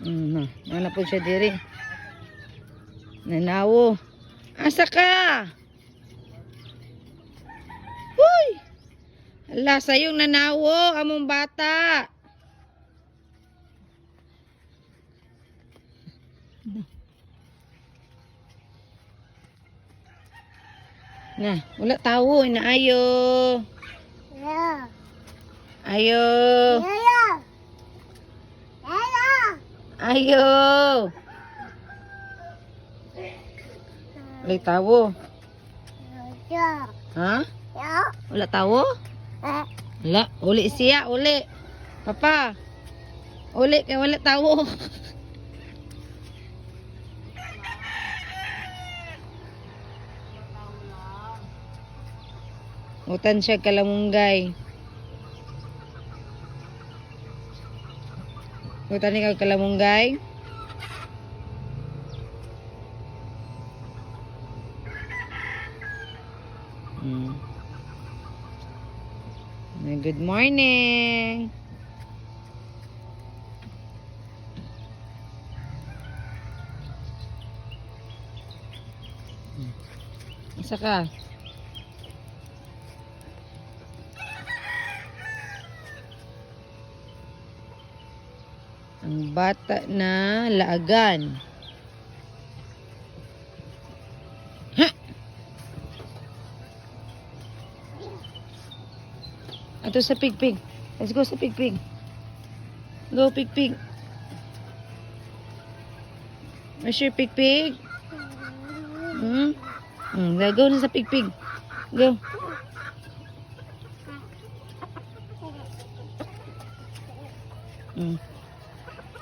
Ano po siya diri? Nanawo. Asa ka? Huy! Hala, sayong nanawo, among bata. Na, wala tawo, inaayo. Ayo. Ayo. Wala tawo. Ha? Wala tawo? Wala, uli siya, uli. Papa. Uli kay wala tawo. Utan siya kalamunggay. Utan ikaw kalamunggay. Good morning. Asa ka? Ang bata na laagan. Ha! Ato sa pigpig. Let's go sa pigpig. Go pigpig. Where's your pigpig? Go na sa pigpig. Go.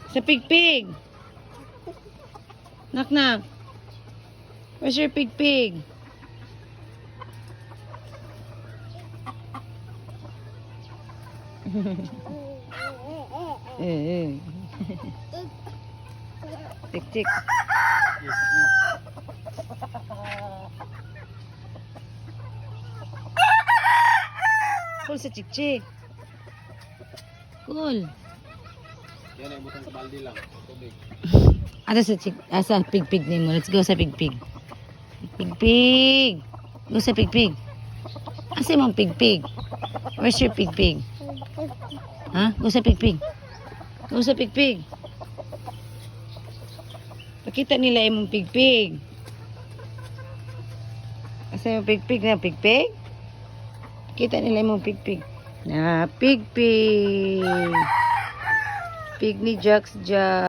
Sa pigpig. Knock knock. Where's your pigpig? Tik tik. Cool sa chik chik. Cool. Yan ay butang sa balde lang. Tubig. Ada sa sa pig-pig nimo. Let's go sa pig-pig. Pig-pig. Go sa pig-pig. Asa mong pig-pig? Where's your pig-pig? Ha? Go sa pig-pig. Go sa pig-pig. Pakita nila imong pig-pig. Asa yung pig-pig na pig-pig? Kita nila imong pig-pig. Na pig-pig. Pig ni Jax Jax.